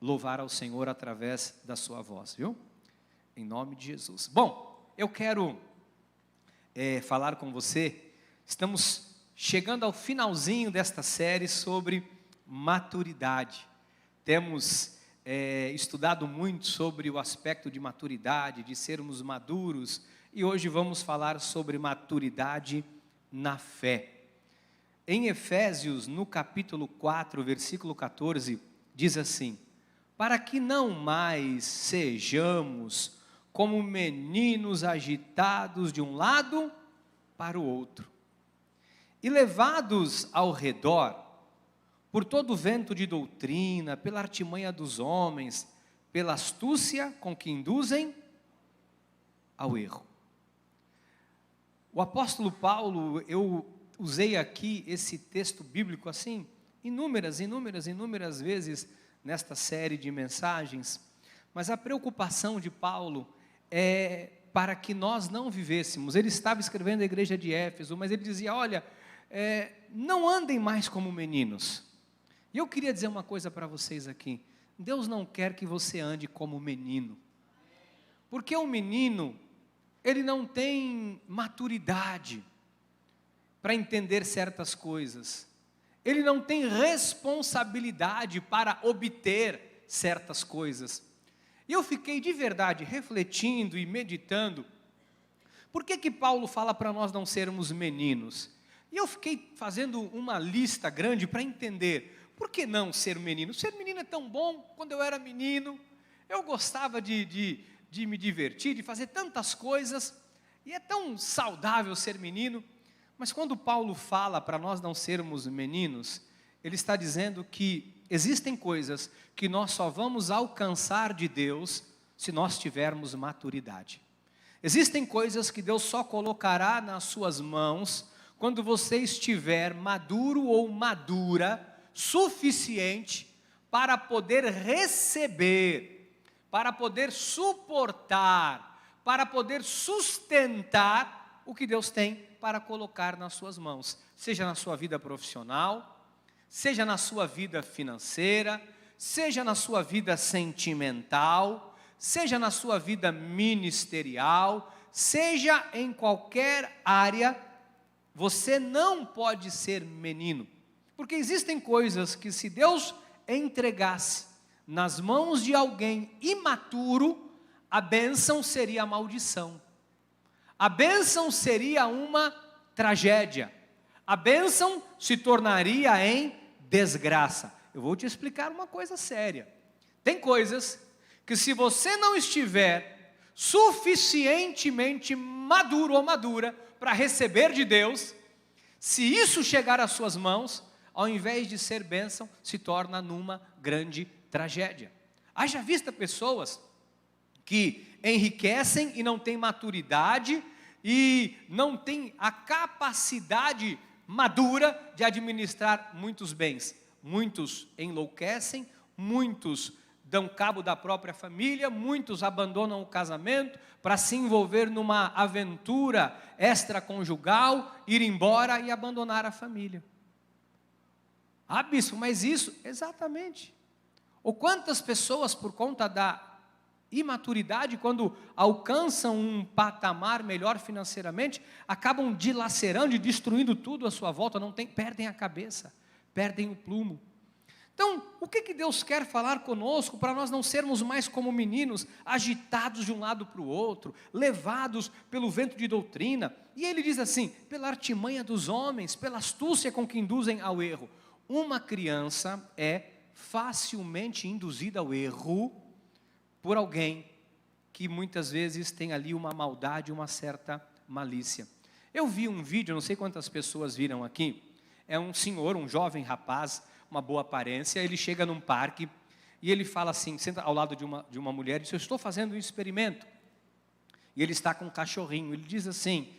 louvar ao Senhor através da sua voz, viu? Em nome de Jesus. Bom, eu quero falar com você, estamos chegando ao finalzinho desta série sobre maturidade. Temos estudado muito sobre o aspecto de maturidade, de sermos maduros, e hoje vamos falar sobre maturidade na fé. Em Efésios, no capítulo 4, versículo 14, diz assim: para que não mais sejamos como meninos agitados de um lado para o outro, e levados ao redor por todo vento de doutrina, pela artimanha dos homens, pela astúcia com que induzem ao erro. O apóstolo Paulo, eu usei aqui esse texto bíblico assim, inúmeras vezes nesta série de mensagens, mas a preocupação de Paulo é para que nós não vivêssemos. Ele estava escrevendo à igreja de Éfeso, mas ele dizia, olha, não andem mais como meninos. E eu queria dizer uma coisa para vocês aqui, Deus não quer que você ande como menino, porque o menino, ele não tem maturidade para entender certas coisas, ele não tem responsabilidade para obter certas coisas. E eu fiquei de verdade refletindo e meditando, por que Paulo fala para nós não sermos meninos? E eu fiquei fazendo uma lista grande para entender, por que não ser menino? Ser menino é tão bom. Quando eu era menino, eu gostava de me divertir, de fazer tantas coisas, e é tão saudável ser menino. Mas quando Paulo fala para nós não sermos meninos, ele está dizendo que existem coisas que nós só vamos alcançar de Deus se nós tivermos maturidade. Existem coisas que Deus só colocará nas suas mãos quando você estiver maduro ou madura, suficiente para poder receber, para poder suportar, para poder sustentar o que Deus tem para colocar nas suas mãos, seja na sua vida profissional, seja na sua vida financeira, seja na sua vida sentimental, seja na sua vida ministerial, seja em qualquer área, você não pode ser menino, porque existem coisas que se Deus entregasse nas mãos de alguém imaturo, a bênção seria a maldição. A bênção seria uma tragédia. A bênção se tornaria em desgraça. Eu vou te explicar uma coisa séria. Tem coisas que se você não estiver suficientemente maduro ou madura para receber de Deus, se isso chegar às suas mãos, ao invés de ser bênção, se torna numa grande tragédia. Haja vista pessoas que enriquecem e não têm maturidade e não têm a capacidade madura de administrar muitos bens. Muitos enlouquecem, muitos dão cabo da própria família, muitos abandonam o casamento para se envolver numa aventura extraconjugal, ir embora e abandonar a família. Ah, bispo, mas isso, exatamente. Ou quantas pessoas, por conta da imaturidade, quando alcançam um patamar melhor financeiramente, acabam dilacerando e destruindo tudo à sua volta, perdem a cabeça, perdem o plumo. Então, o que Deus quer falar conosco para nós não sermos mais como meninos, agitados de um lado para o outro, levados pelo vento de doutrina? E ele diz assim, pela artimanha dos homens, pela astúcia com que induzem ao erro. Uma criança é facilmente induzida ao erro por alguém que muitas vezes tem ali uma maldade, uma certa malícia. Eu vi um vídeo, não sei quantas pessoas viram aqui, é um senhor, um jovem rapaz, uma boa aparência, ele chega num parque e ele fala assim, senta ao lado de uma mulher e diz, eu estou fazendo um experimento. E ele está com um cachorrinho, ele diz assim,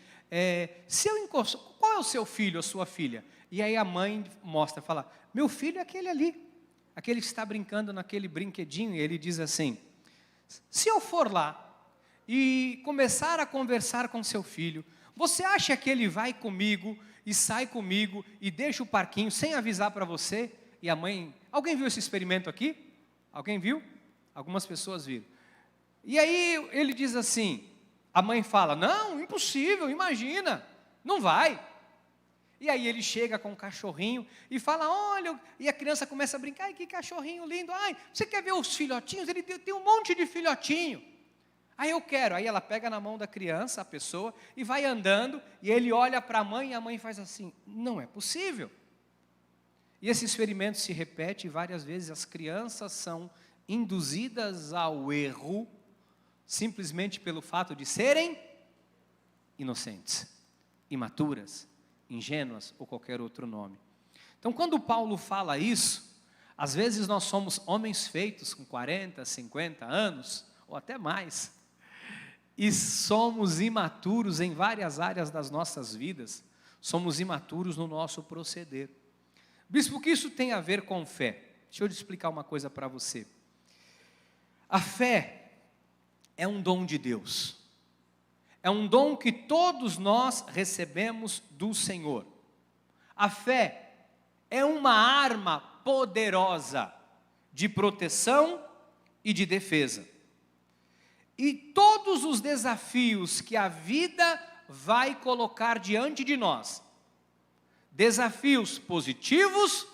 se eu encosto, qual é o seu filho, a sua filha? E aí a mãe mostra, fala, meu filho é aquele ali, aquele que está brincando naquele brinquedinho. E ele diz assim, se eu for lá e começar a conversar com seu filho, você acha que ele vai comigo e sai comigo e deixa o parquinho sem avisar para você? E a mãe, alguém viu esse experimento aqui? Alguém viu? Algumas pessoas viram. E aí ele diz assim, a mãe fala, não, impossível, imagina, não vai. E aí ele chega com um cachorrinho e fala, olha, e a criança começa a brincar, ai, que cachorrinho lindo, ai, você quer ver os filhotinhos? Ele tem um monte de filhotinho. Aí eu quero, aí ela pega na mão da criança, a pessoa, e vai andando, e ele olha para a mãe, e a mãe faz assim, não é possível. E esse experimento se repete várias vezes, as crianças são induzidas ao erro, simplesmente pelo fato de serem inocentes, imaturas, ingênuas ou qualquer outro nome. Então, quando Paulo fala isso, às vezes nós somos homens feitos com 40, 50 anos, ou até mais, e somos imaturos em várias áreas das nossas vidas, somos imaturos no nosso proceder. Bispo, o que isso tem a ver com fé? Deixa eu te explicar uma coisa para você. A fé é um dom de Deus. É um dom que todos nós recebemos do Senhor. A fé é uma arma poderosa de proteção e de defesa. E todos os desafios que a vida vai colocar diante de nós, desafios positivos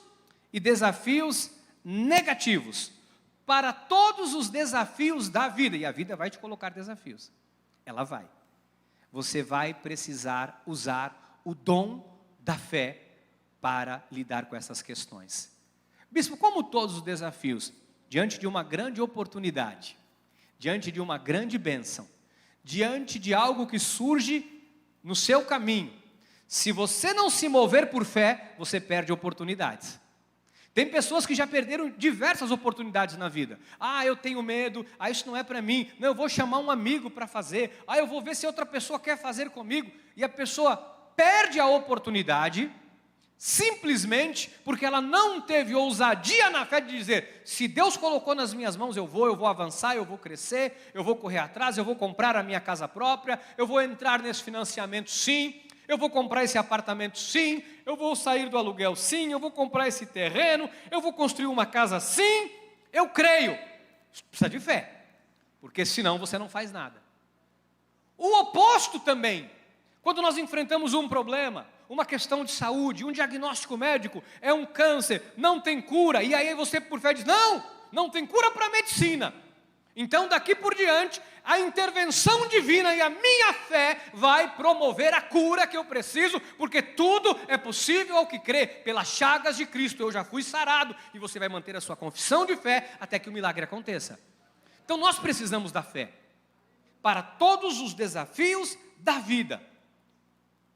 e desafios negativos, para todos os desafios da vida, e a vida vai te colocar desafios, ela vai. Você vai precisar usar o dom da fé para lidar com essas questões. Bispo, como todos os desafios, diante de uma grande oportunidade, diante de uma grande bênção, diante de algo que surge no seu caminho, se você não se mover por fé, você perde oportunidades. Tem pessoas que já perderam diversas oportunidades na vida. Ah, eu tenho medo, ah, isso não é para mim, não, eu vou chamar um amigo para fazer, ah, eu vou ver se outra pessoa quer fazer comigo, e a pessoa perde a oportunidade, simplesmente porque ela não teve ousadia na fé de dizer, se Deus colocou nas minhas mãos, eu vou avançar, eu vou crescer, eu vou correr atrás, eu vou comprar a minha casa própria, eu vou entrar nesse financiamento sim, eu vou comprar esse apartamento sim, eu vou sair do aluguel sim, eu vou comprar esse terreno, eu vou construir uma casa sim, eu creio. Precisa de fé, porque senão você não faz nada. O oposto também, quando nós enfrentamos um problema, uma questão de saúde, um diagnóstico médico, é um câncer, não tem cura, e aí você por fé diz, não tem cura para a medicina. Então daqui por diante, a intervenção divina e a minha fé vai promover a cura que eu preciso, porque tudo é possível ao que crê, pelas chagas de Cristo eu já fui sarado, e você vai manter a sua confissão de fé até que o milagre aconteça. Então nós precisamos da fé, para todos os desafios da vida.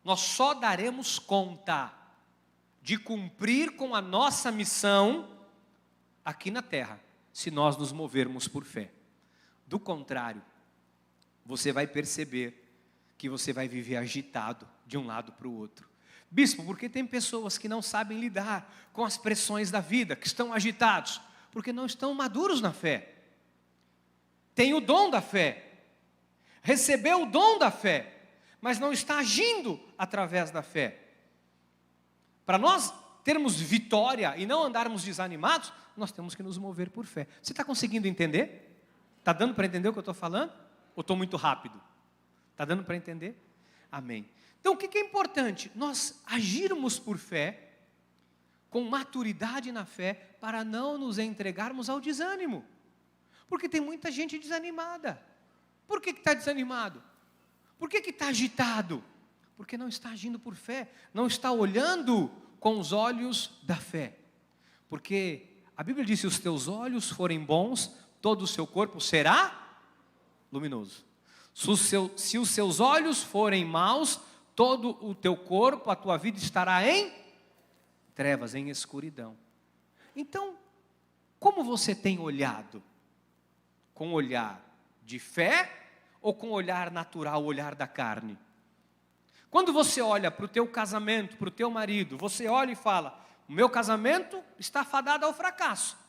Nós só daremos conta de cumprir com a nossa missão aqui na terra, se nós nos movermos por fé. Do contrário, você vai perceber que você vai viver agitado de um lado para o outro. Bispo, porque tem pessoas que não sabem lidar com as pressões da vida, que estão agitados, porque não estão maduros na fé. Tem o dom da fé, recebeu o dom da fé, mas não está agindo através da fé. Para nós termos vitória e não andarmos desanimados, nós temos que nos mover por fé. Você está conseguindo entender? Está dando para entender o que eu estou falando? Ou estou muito rápido? Está dando para entender? Amém. Então o que é importante? Nós agirmos por fé, com maturidade na fé, para não nos entregarmos ao desânimo. Porque tem muita gente desanimada. Por que está desanimado? Por que está agitado? Porque não está agindo por fé, não está olhando com os olhos da fé. Porque a Bíblia diz, se os teus olhos forem bons, todo o seu corpo será luminoso. Se os seus olhos forem maus, todo o teu corpo, a tua vida estará em trevas, em escuridão. Então, como você tem olhado? Com olhar de fé ou com olhar natural, olhar da carne? Quando você olha para o teu casamento, para o teu marido, você olha e fala, o meu casamento está fadado ao fracasso.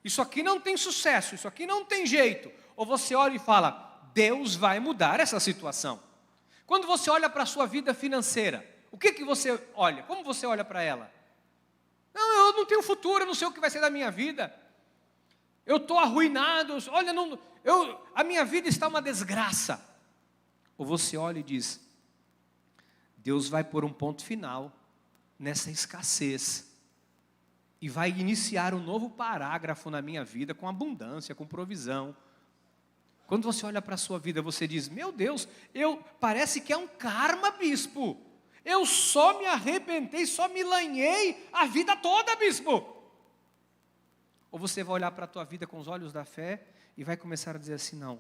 Isso aqui não tem sucesso, isso aqui não tem jeito. Ou você olha e fala, Deus vai mudar essa situação. Quando você olha para a sua vida financeira, o que você olha? Como você olha para ela? Não, eu não tenho futuro, eu não sei o que vai ser da minha vida. eu estou arruinado, olha, a minha vida está uma desgraça. Ou você olha e diz, Deus vai pôr um ponto final nessa escassez, e vai iniciar um novo parágrafo na minha vida, com abundância, com provisão. Quando você olha para a sua vida, você diz, meu Deus, parece que é um karma, bispo. Eu só me arrebentei, só me lanhei a vida toda, bispo. Ou você vai olhar para a tua vida com os olhos da fé e vai começar a dizer assim, não,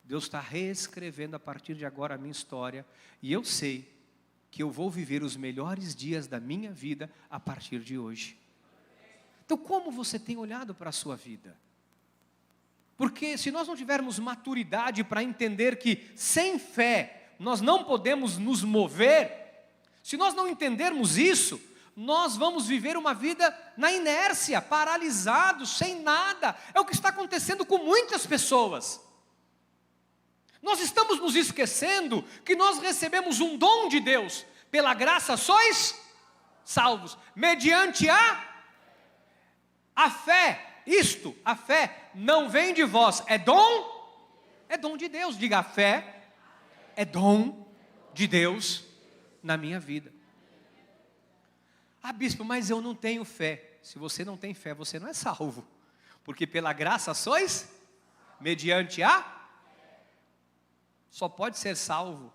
Deus está reescrevendo a partir de agora a minha história, e eu sei que eu vou viver os melhores dias da minha vida a partir de hoje. Então, como você tem olhado para a sua vida? Porque se nós não tivermos maturidade para entender que sem fé nós não podemos nos mover, se nós não entendermos isso, nós vamos viver uma vida na inércia, paralisados, sem nada. É o que está acontecendo com muitas pessoas. Nós estamos nos esquecendo que nós recebemos um dom de Deus. Pela graça sois salvos, mediante a fé. A fé não vem de vós, é dom de Deus. Diga, a fé é dom de Deus na minha vida. Ah, bispo, mas eu não tenho fé. Se você não tem fé, você não é salvo. Porque pela graça sois, mediante só pode ser salvo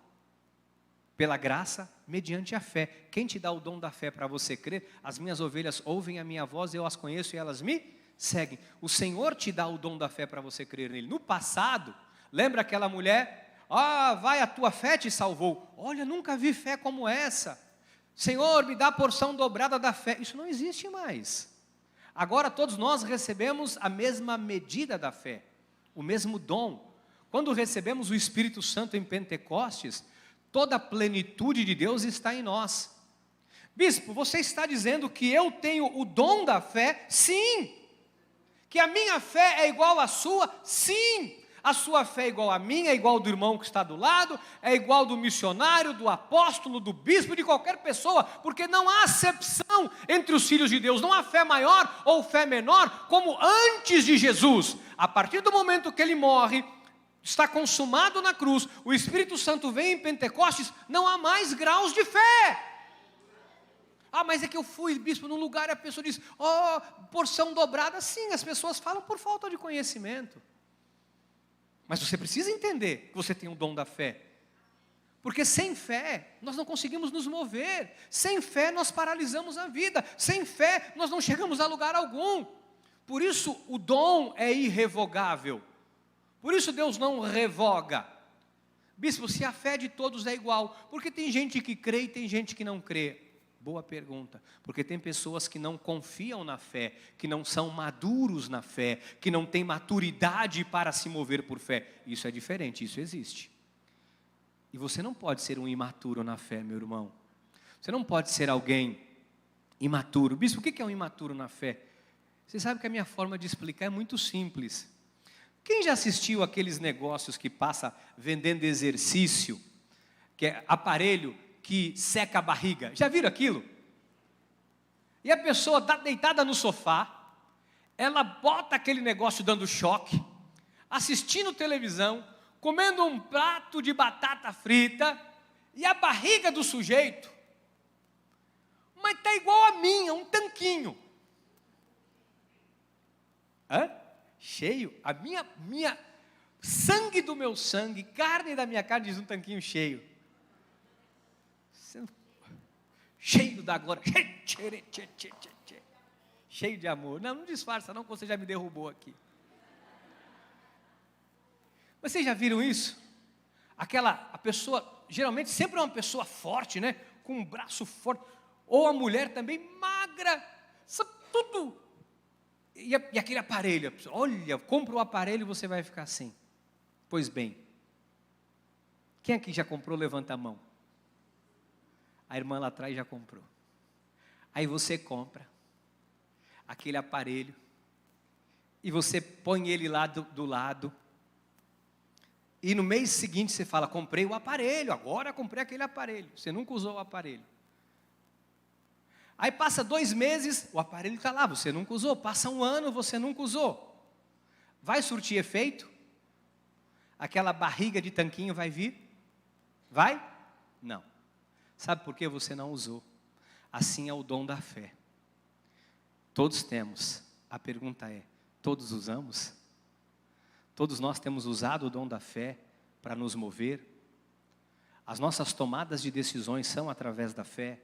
pela graça, mediante a fé. Quem te dá o dom da fé para você crer? As minhas ovelhas ouvem a minha voz, eu as conheço e elas me seguem. O Senhor te dá o dom da fé para você crer nele. No passado, lembra aquela mulher? Vai, a tua fé te salvou. Olha, nunca vi fé como essa. Senhor, me dá a porção dobrada da fé. Isso não existe mais. Agora todos nós recebemos a mesma medida da fé, o mesmo dom. Quando recebemos o Espírito Santo em Pentecostes, toda a plenitude de Deus está em nós. Bispo, você está dizendo que eu tenho o dom da fé? Sim. Que a minha fé é igual à sua? Sim. A sua fé é igual à minha, é igual do irmão que está do lado, é igual do missionário, do apóstolo, do bispo, de qualquer pessoa, porque não há acepção entre os filhos de Deus, não há fé maior ou fé menor, como antes de Jesus. A partir do momento que ele morre, está consumado na cruz, o Espírito Santo vem em Pentecostes, não há mais graus de fé. Mas é que eu fui, bispo, num lugar e a pessoa diz, porção dobrada. Sim, as pessoas falam por falta de conhecimento. Mas você precisa entender que você tem o dom da fé. Porque sem fé, nós não conseguimos nos mover. Sem fé, nós paralisamos a vida. Sem fé, nós não chegamos a lugar algum. Por isso, o dom é irrevogável. Por isso, Deus não revoga. Bispo, se a fé de todos é igual, porque tem gente que crê e tem gente que não crê. Boa pergunta, porque tem pessoas que não confiam na fé, que não são maduros na fé, que não têm maturidade para se mover por fé. Isso é diferente, isso existe. E você não pode ser um imaturo na fé, meu irmão. Você não pode ser alguém imaturo. Bispo, o que é um imaturo na fé? Você sabe que a minha forma de explicar é muito simples. Quem já assistiu aqueles negócios que passa vendendo exercício, que é aparelho que seca a barriga? Já viram aquilo? E a pessoa está deitada no sofá, ela bota aquele negócio dando choque, assistindo televisão, comendo um prato de batata frita, e a barriga do sujeito, mas está igual a minha, um tanquinho. Cheio, a minha sangue do meu sangue, carne da minha carne, diz um tanquinho cheio. Cheio da glória, cheio de amor. Não disfarça não, que você já me derrubou aqui. Mas vocês já viram isso? A pessoa, geralmente sempre é uma pessoa forte, né? Com um braço forte, ou a mulher também magra, tudo. E aquele aparelho, olha, compra o aparelho e você vai ficar assim. Pois bem, quem aqui já comprou, levanta a mão. A irmã lá atrás já comprou. Aí você compra aquele aparelho e você põe ele lá do lado. E no mês seguinte você fala, comprei o aparelho, agora comprei aquele aparelho. Você nunca usou o aparelho. Aí passa 2 meses, o aparelho está lá, você nunca usou. Passa 1 ano, você nunca usou. vai surtir efeito? Aquela barriga de tanquinho vai vir? Vai? Não. Sabe por que você não usou? Assim é o dom da fé. Todos temos. A pergunta é, todos usamos? Todos nós temos usado o dom da fé para nos mover? As nossas tomadas de decisões são através da fé.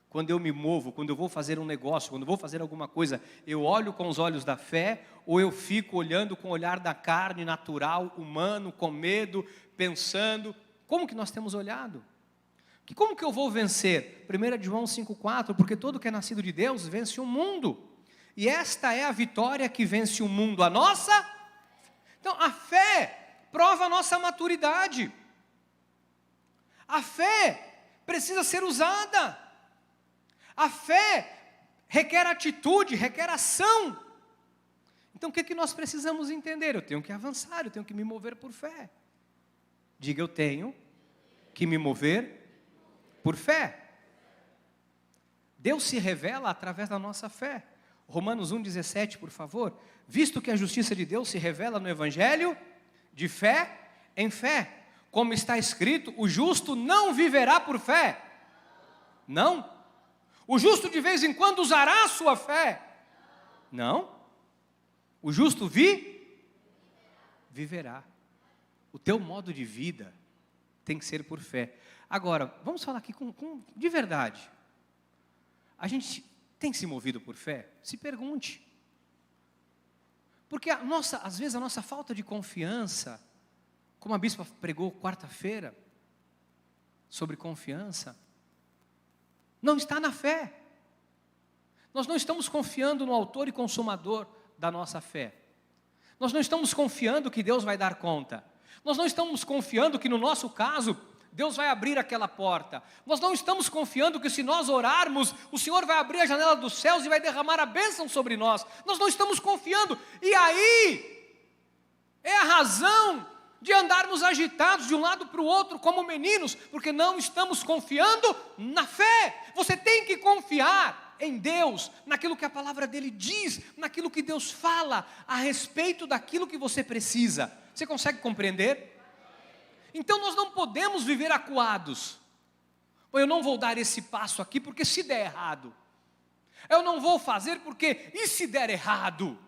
Quando eu me movo, quando eu vou fazer um negócio, quando eu vou fazer alguma coisa, eu olho com os olhos da fé ou eu fico olhando com o olhar da carne, natural, humano, com medo, pensando? Como que nós temos olhado? Como que eu vou vencer? 1 João 5,4, porque todo que é nascido de Deus vence o mundo. E esta é a vitória que vence o mundo, a nossa. Então, a fé prova a nossa maturidade. A fé precisa ser usada. A fé requer atitude, requer ação. Então o que nós precisamos entender? Eu tenho que avançar, eu tenho que me mover por fé. Diga, eu tenho que me mover por fé. Deus se revela através da nossa fé. Romanos 1,17, por favor. Visto que a justiça de Deus se revela no Evangelho, de fé em fé. Como está escrito, o justo não viverá por fé. Não. O justo de vez em quando usará a sua fé. Não. O justo viverá. O teu modo de vida tem que ser por fé. Agora, vamos falar aqui de verdade. A gente tem se movido por fé? Se pergunte. Porque às vezes a nossa falta de confiança, como a bispa pregou quarta-feira, sobre confiança, não está na fé. Nós não estamos confiando no autor e consumador da nossa fé. Nós não estamos confiando que Deus vai dar conta. Nós não estamos confiando que no nosso caso, Deus vai abrir aquela porta. Nós não estamos confiando que se nós orarmos, o Senhor vai abrir a janela dos céus e vai derramar a bênção sobre nós. Nós não estamos confiando. E aí, é a razão de andarmos agitados de um lado para o outro como meninos, porque não estamos confiando na fé. Você tem que confiar em Deus, naquilo que a palavra dele diz, naquilo que Deus fala a respeito daquilo que você precisa. Você consegue compreender? Então nós não podemos viver acuados. Eu não vou dar esse passo aqui porque se der errado. Eu não vou fazer porque e se der errado?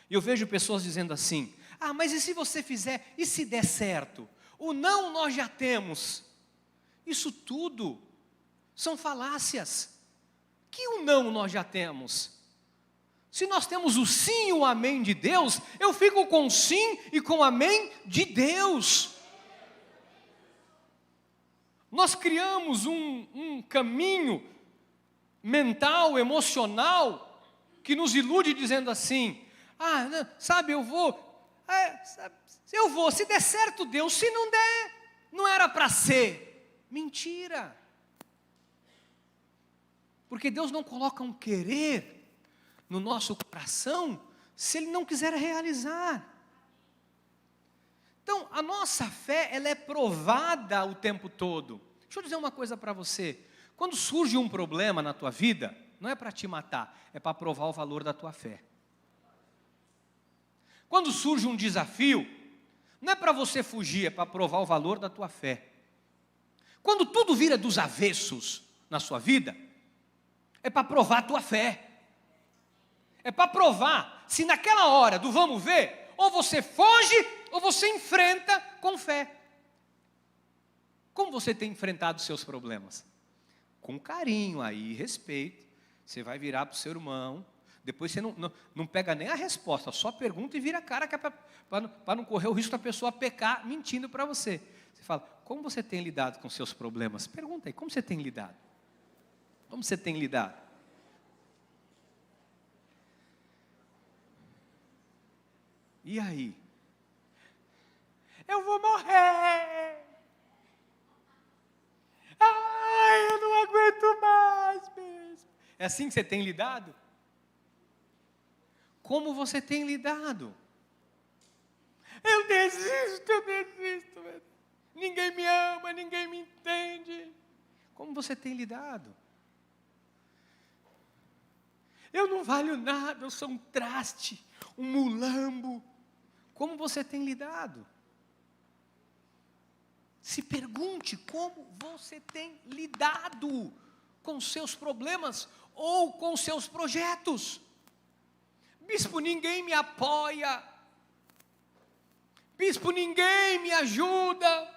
E eu vejo pessoas dizendo assim: ah, mas e se você fizer, e se der certo? O não nós já temos. Isso tudo são falácias. Que o não nós já temos? Se nós temos o sim e o amém de Deus, eu fico com o sim e com o amém de Deus. Nós criamos um caminho mental, emocional, que nos ilude dizendo assim: ah, não, sabe, eu vou, se der certo, Deus, se não der, não era para ser. Mentira. Porque Deus não coloca um querer no nosso coração, se Ele não quiser realizar. Então, a nossa fé, ela é provada o tempo todo. Deixa eu dizer uma coisa para você. Quando surge um problema na tua vida, não é para te matar, é para provar o valor da tua fé. Quando surge um desafio, não é para você fugir, é para provar o valor da tua fé. Quando tudo vira dos avessos na sua vida, é para provar a tua fé. É para provar se naquela hora do vamos ver, ou você foge, ou você enfrenta com fé. Como você tem enfrentado os seus problemas? Com carinho aí, respeito. Você vai virar para o seu irmão, depois você não pega nem a resposta, só pergunta e vira a cara, que é para não correr o risco da pessoa pecar mentindo para você. Você fala: como você tem lidado com seus problemas? Pergunta aí, como você tem lidado? Como você tem lidado? E aí? Eu vou morrer. Ai, eu não aguento mais mesmo. É assim que você tem lidado? Como você tem lidado? Eu desisto. Ninguém me ama, ninguém me entende. Como você tem lidado? Eu não valho nada, eu sou um traste, um mulambo. você tem lidado? Se pergunte como você tem lidado com seus problemas ou com seus projetos. Bispo, ninguém me apoia. Bispo, ninguém me ajuda.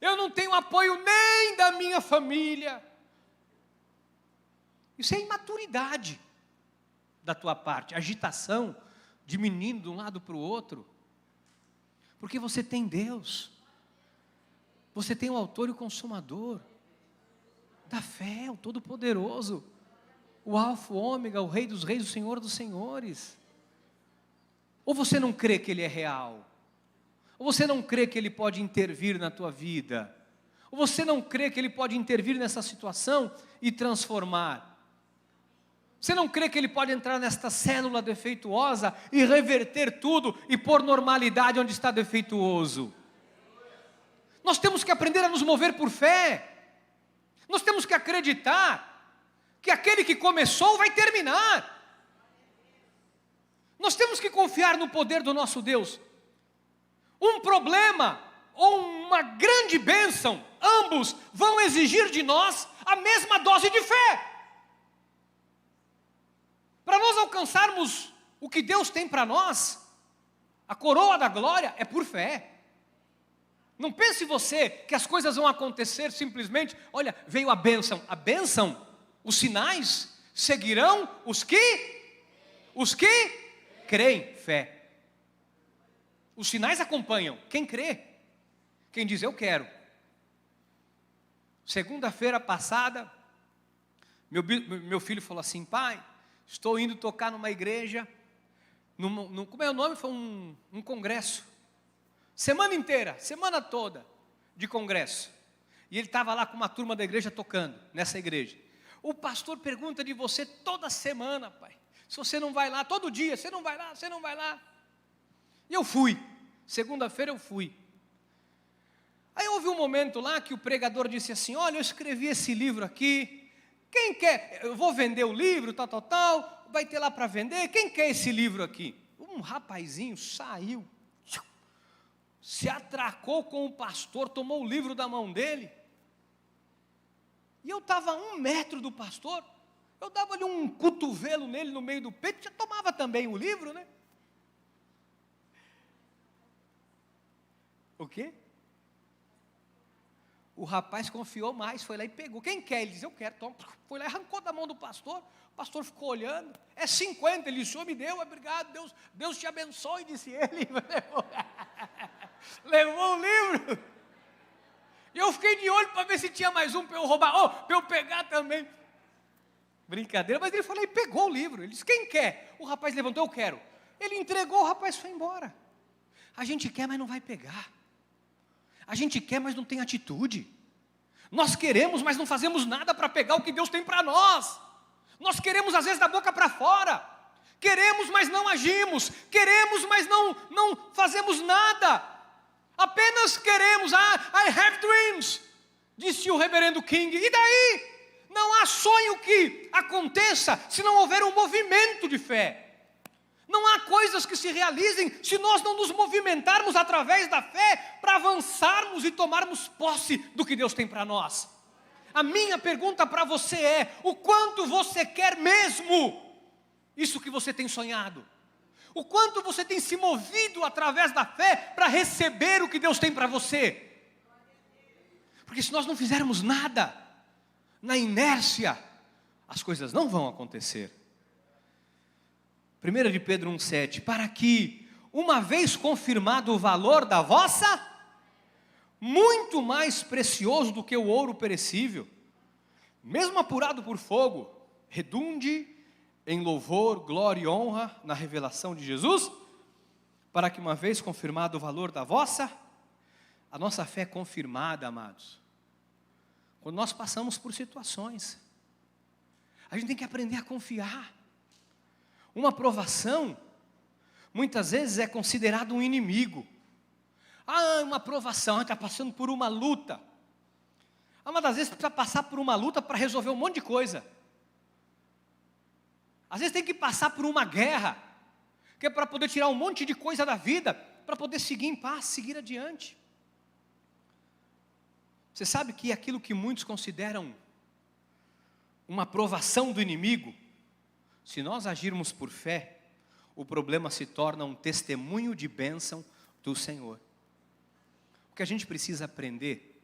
Eu não tenho apoio nem da minha família. Isso é imaturidade da tua parte, agitação de menino de um lado para o outro. Porque você tem Deus. Você tem o autor e o consumador da fé, o Todo-Poderoso, o Alfa, o Ômega, o Rei dos Reis, o Senhor dos Senhores. Ou você não crê que Ele é real? Ou você não crê que Ele pode intervir na tua vida? Ou você não crê que Ele pode intervir nessa situação e transformar? Você não crê que Ele pode entrar nesta célula defeituosa e reverter tudo e pôr normalidade onde está defeituoso? Nós temos que aprender a nos mover por fé. Nós temos que acreditar que aquele que começou vai terminar. Nós temos que confiar no poder do nosso Deus. Um problema ou uma grande bênção, ambos vão exigir de nós a mesma dose de fé. Para nós alcançarmos o que Deus tem para nós, a coroa da glória é por fé. Não pense você que as coisas vão acontecer simplesmente, olha, veio a bênção, os sinais seguirão os que creem, fé. Os sinais acompanham quem crê, quem diz eu quero. Segunda-feira passada, meu filho falou assim, pai, estou indo tocar numa igreja, como é o nome? Foi um congresso. Semana inteira, semana toda de congresso. E ele estava lá com uma turma da igreja tocando, nessa igreja. O pastor pergunta de você toda semana, pai. Se você não vai lá, todo dia, você não vai lá. E eu fui, segunda-feira eu fui. Aí houve um momento lá que o pregador disse assim, olha, eu escrevi esse livro aqui. Quem quer? Eu vou vender o livro, tal, vai ter lá para vender. Quem quer esse livro aqui? Um rapazinho saiu, se atracou com o pastor, tomou o livro da mão dele. E eu estava a 1 metro do pastor, eu dava-lhe um cotovelo nele no meio do peito, já tomava também o livro, né? O quê? O rapaz confiou mais, foi lá e pegou. Quem quer? Ele disse, eu quero, toma. Foi lá e arrancou da mão do pastor. O pastor ficou olhando. É 50, ele disse, o senhor me deu, obrigado, Deus te abençoe, disse ele. Levou o livro. E eu fiquei de olho para ver se tinha mais um para eu roubar, para eu pegar também. Brincadeira, mas ele falou e pegou o livro. Ele disse, quem quer? O rapaz levantou, eu quero. Ele entregou, o rapaz foi embora. A gente quer, mas não vai pegar. A gente quer, mas não tem atitude. Nós queremos, mas não fazemos nada para pegar o que Deus tem para nós. Nós queremos às vezes da boca para fora. Queremos, mas não agimos. Queremos, mas não fazemos nada. Apenas queremos. I have dreams, disse o reverendo King. E daí? Não há sonho que aconteça se não houver um movimento de fé. Não há coisas que se realizem se nós não nos movimentarmos através da fé para avançarmos e tomarmos posse do que Deus tem para nós. A minha pergunta para você é: o quanto você quer mesmo isso que você tem sonhado? O quanto você tem se movido através da fé para receber o que Deus tem para você? Porque se nós não fizermos nada, na inércia, as coisas não vão acontecer. 1 de Pedro 1,7, para que, uma vez confirmado o valor da vossa, muito mais precioso do que o ouro perecível, mesmo apurado por fogo, redunde em louvor, glória e honra na revelação de Jesus, para que uma vez confirmado o valor da vossa, a nossa fé é confirmada, amados, quando nós passamos por situações, a gente tem que aprender a confiar. Uma provação, muitas vezes é considerado um inimigo. Uma provação, está passando por uma luta. Uma das vezes precisa passar por uma luta para resolver um monte de coisa. Às vezes tem que passar por uma guerra, que é para poder tirar um monte de coisa da vida, para poder seguir em paz, seguir adiante. Você sabe que aquilo que muitos consideram uma provação do inimigo, se nós agirmos por fé, o problema se torna um testemunho de bênção do Senhor. O que a gente precisa aprender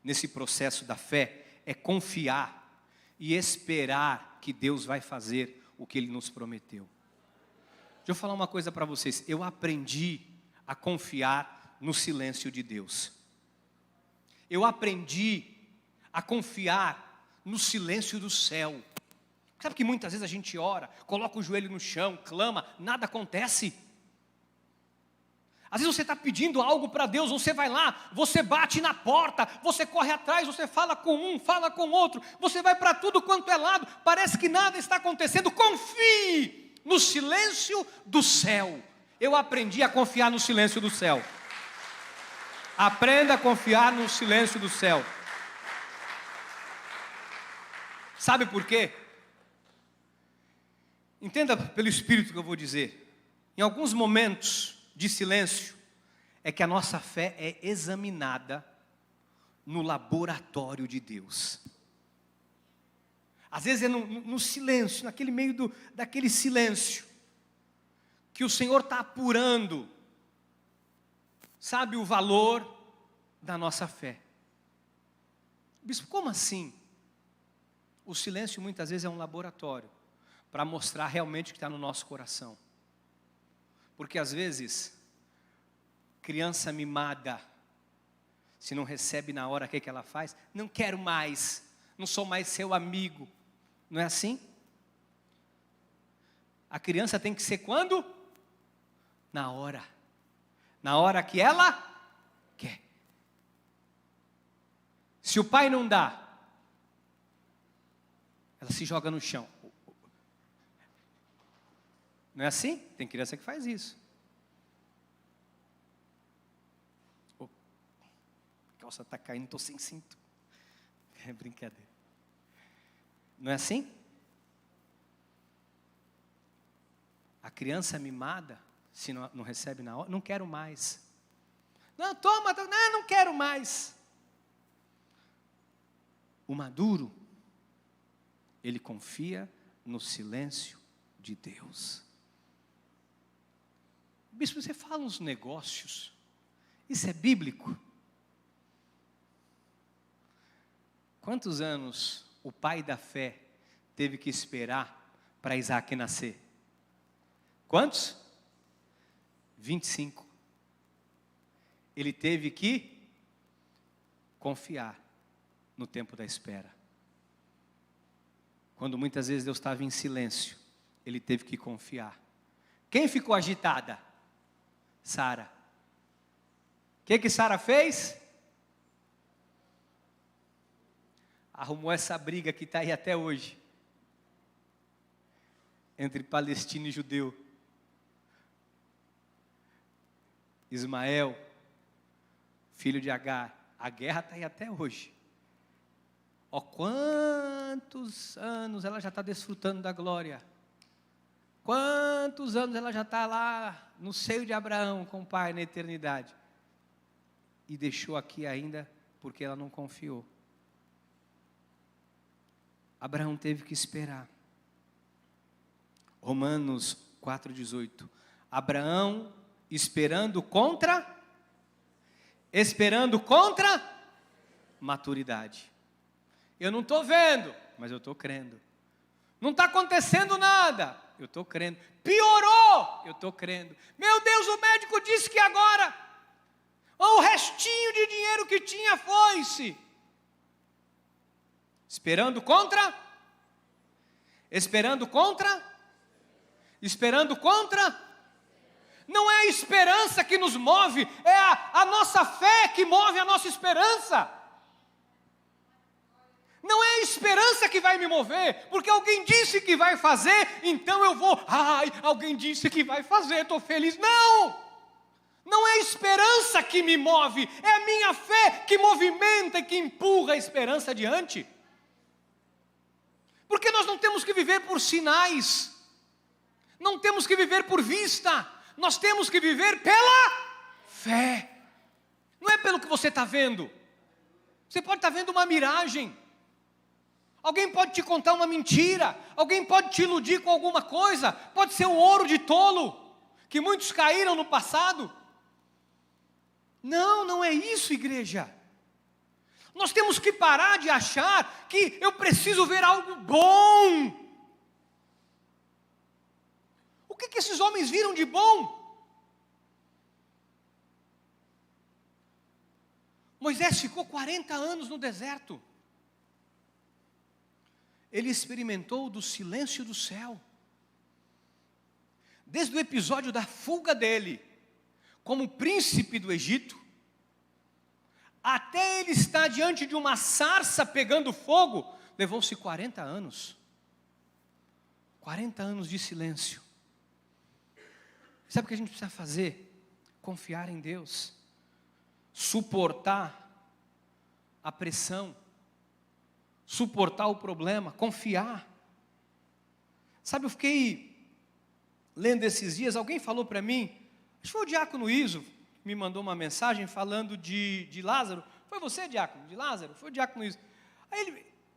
nesse processo da fé é confiar e esperar que Deus vai fazer o que Ele nos prometeu. Deixa eu falar uma coisa para vocês. Eu aprendi a confiar no silêncio de Deus. Eu aprendi a confiar no silêncio do céu. Sabe que muitas vezes a gente ora, coloca o joelho no chão, clama, nada acontece. Às vezes você está pedindo algo para Deus, você vai lá, você bate na porta, você corre atrás, você fala com um, fala com outro, você vai para tudo quanto é lado, parece que nada está acontecendo. Confie no silêncio do céu. Eu aprendi a confiar no silêncio do céu. Aprenda a confiar no silêncio do céu. Sabe por quê? Entenda pelo Espírito que eu vou dizer. Em alguns momentos de silêncio, é que a nossa fé é examinada no laboratório de Deus. Às vezes é no silêncio, naquele meio daquele silêncio, que o Senhor está apurando, sabe, o valor da nossa fé. Bispo, como assim? O silêncio muitas vezes é um laboratório, para mostrar realmente o que está no nosso coração. Porque às vezes, criança mimada, se não recebe na hora, o que ela faz? Não quero mais, não sou mais seu amigo. Não é assim? A criança tem que ser quando? Na hora. Na hora que ela quer. Se o pai não dá, ela se joga no chão. Não é assim? Tem criança que faz isso. Oh, a calça está caindo, estou sem cinto. É brincadeira. Não é assim? A criança mimada, se não recebe na hora, não quero mais. Não, toma, não quero mais. O maduro, ele confia no silêncio de Deus. Bispo, você fala uns negócios, isso é bíblico? Quantos anos o pai da fé teve que esperar para Isaac nascer? Quantos? 25. Ele teve que confiar no tempo da espera. Quando muitas vezes Deus estava em silêncio, ele teve que confiar. Quem ficou agitada? Sara. O que Sara fez? Arrumou essa briga que está aí até hoje, entre palestino e judeu. Ismael, filho de Agar. A guerra está aí até hoje. Ó, quantos anos ela já está desfrutando da glória. Quantos anos ela já está lá no seio de Abraão com o pai na eternidade. E deixou aqui ainda porque ela não confiou. Abraão teve que esperar. Romanos 4,18. Abraão esperando contra maturidade. Eu não estou vendo, mas eu estou crendo. Não está acontecendo nada, eu estou crendo. Piorou, eu estou crendo. Meu Deus, o médico disse que agora o restinho de dinheiro que tinha foi-se. Esperando contra? Não é a esperança que nos move, é a nossa fé que move a nossa esperança. Não é a esperança que vai me mover, porque alguém disse que vai fazer, então eu vou, alguém disse que vai fazer, estou feliz. Não é a esperança que me move, é a minha fé que movimenta e que empurra a esperança adiante. Porque nós não temos que viver por sinais, não temos que viver por vista, nós temos que viver pela Fé. Não é pelo que você está vendo. Você pode estar vendo uma miragem. Alguém pode te contar uma mentira. Alguém pode te iludir com alguma coisa. Pode ser o ouro de tolo, que muitos caíram no passado. Não, não é isso, igreja. Nós temos que parar de achar que eu preciso ver algo bom. O que esses homens viram de bom? Moisés ficou 40 anos no deserto. Ele experimentou do silêncio do céu. Desde o episódio da fuga dele, como príncipe do Egito, até ele estar diante de uma sarça pegando fogo, levou-se 40 anos. 40 anos de silêncio. Sabe o que a gente precisa fazer? Confiar em Deus. Suportar a pressão. Suportar o problema. Confiar. Sabe, eu fiquei lendo esses dias, alguém falou para mim, acho que foi o diácono Iso, me mandou uma mensagem falando de Lázaro. Foi você, diácono, de Lázaro? Foi o diácono Iso.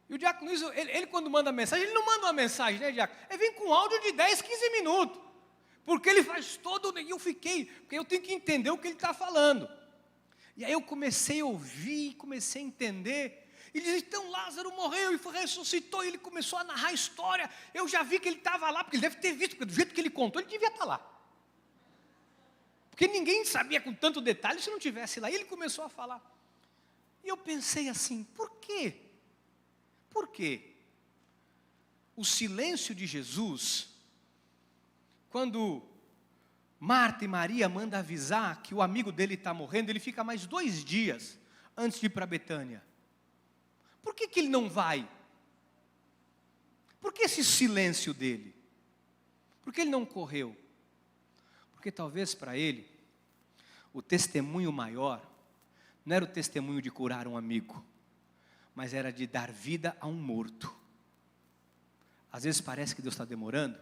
E o diácono Iso, ele quando manda mensagem, ele não manda uma mensagem, né, diácono? Ele vem com um áudio de 10, 15 minutos. Porque ele faz todo, e eu fiquei, porque eu tenho que entender o que ele está falando. E aí eu comecei a ouvir, comecei a entender. Ele diz, então Lázaro morreu e ressuscitou, e ele começou a narrar a história. Eu já vi que ele estava lá, porque ele deve ter visto, porque do jeito que ele contou, ele devia estar lá. Porque ninguém sabia com tanto detalhe se não tivesse lá. E ele começou a falar. E eu pensei assim, por quê? Por quê? O silêncio de Jesus, quando Marta e Maria mandam avisar que o amigo dele está morrendo, ele fica mais 2 dias antes de ir para Betânia. Por que ele não vai? Por que esse silêncio dele? Por que ele não correu? Porque talvez para ele, o testemunho maior, não era o testemunho de curar um amigo, mas era de dar vida a um morto. Às vezes parece que Deus está demorando,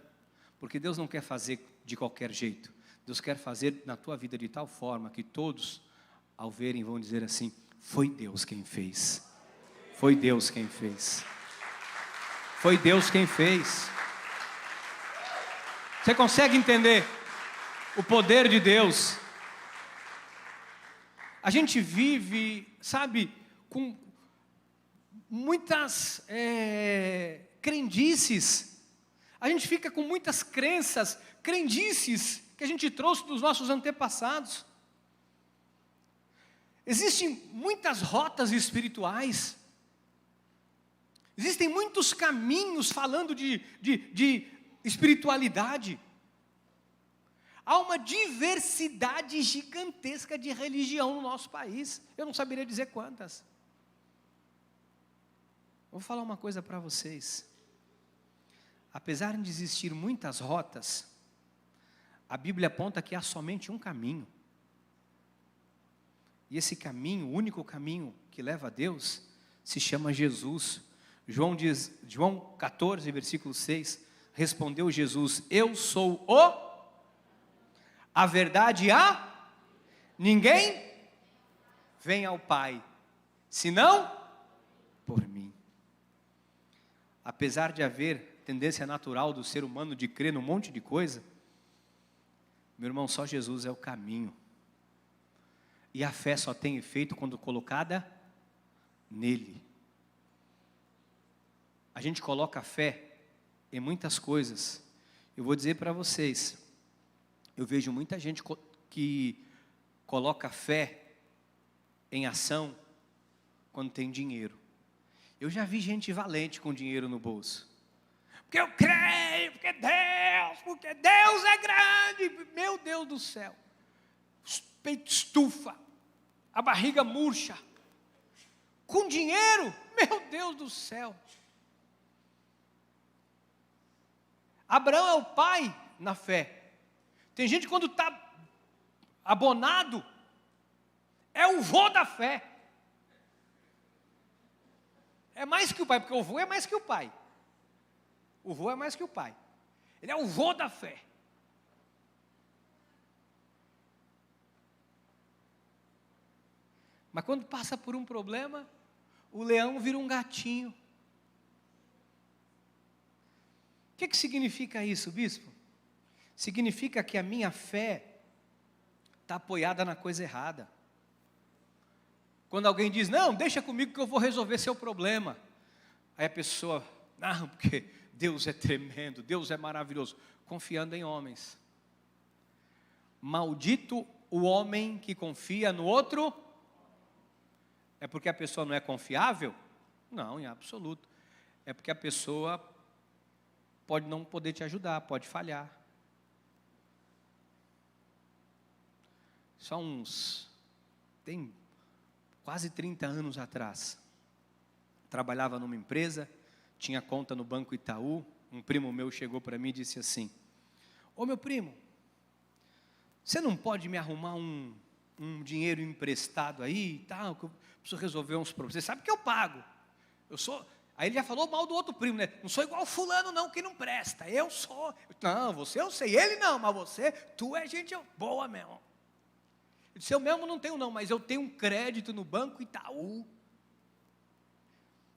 porque Deus não quer fazer de qualquer jeito. Deus quer fazer na tua vida de tal forma que todos, ao verem, vão dizer assim, foi Deus quem fez. Foi Deus quem fez. Foi Deus quem fez. Você consegue entender o poder de Deus? A gente vive, sabe, com muitas crendices. A gente fica com muitas crendices que a gente trouxe dos nossos antepassados. Existem muitas rotas espirituais. Existem muitos caminhos falando de espiritualidade. Há uma diversidade gigantesca de religião no nosso país. Eu não saberia dizer quantas. Vou falar uma coisa para vocês. Apesar de existir muitas rotas, a Bíblia aponta que há somente um caminho. E esse caminho, o único caminho que leva a Deus, se chama Jesus. João 14, versículo 6, respondeu Jesus, eu sou a verdade ninguém vem ao Pai, senão por mim. Apesar de haver tendência natural do ser humano de crer num monte de coisa, meu irmão, só Jesus é o caminho. E a fé só tem efeito quando colocada nele. A gente coloca fé em muitas coisas. Eu vou dizer para vocês, eu vejo muita gente que coloca fé em ação quando tem dinheiro. Eu já vi gente valente com dinheiro no bolso. Porque eu creio, porque Deus é grande. Meu Deus do céu. O peito estufa, a barriga murcha. Com dinheiro, meu Deus do céu. Abraão é o pai na fé. Tem gente quando está abonado, é o vô da fé. É mais que o pai, porque o vô é mais que o pai. O vô é mais que o pai. Ele é o vô da fé. Mas quando passa por um problema, o leão vira um gatinho. O que significa isso, bispo? Significa que a minha fé está apoiada na coisa errada. Quando alguém diz, não, deixa comigo que eu vou resolver seu problema. Aí a pessoa, não, porque Deus é tremendo, Deus é maravilhoso. Confiando em homens. Maldito o homem que confia no outro. É porque a pessoa não é confiável? Não, em absoluto. É porque a pessoa pode não poder te ajudar, pode falhar. Tem quase 30 anos atrás, trabalhava numa empresa, tinha conta no Banco Itaú, um primo meu chegou para mim e disse assim, ô meu primo, você não pode me arrumar um dinheiro emprestado aí e tal, que eu preciso resolver uns problemas, você sabe que eu pago, aí ele já falou mal do outro primo, né? Não sou igual fulano não, que não presta, eu sou, não, você eu sei, ele não, mas tu é gente boa mesmo. Eu disse, eu mesmo não tenho não, mas eu tenho um crédito no Banco Itaú,